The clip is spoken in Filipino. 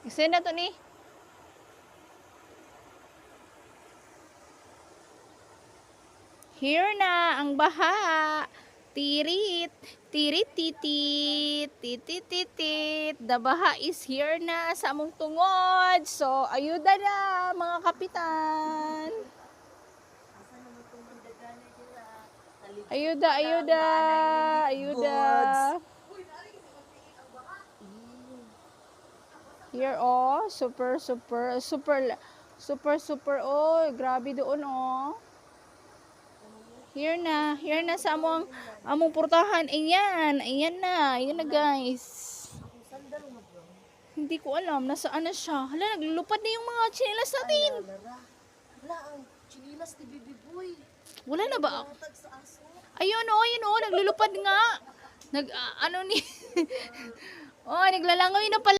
Isa na to ni. Here na ang baha. Tirit, tirit, titit, titit, titit. The baha is here na sa among tungod. So, ayuda na mga kapitan. Ayuda, ayuda, ayuda. Here, oh, super, oh, grabe doon, oh. Here na sa among portahan. Ayan na guys. Hindi ko alam, nasaan na siya. Hala, naglulupad na yung mga chinelas natin. Wala ang chinilas ni Bibi Boy. Wala na ba? Tag sa aso. Ayun, naglulupad nga. Ano ni? Oh, naglalangoy na pala.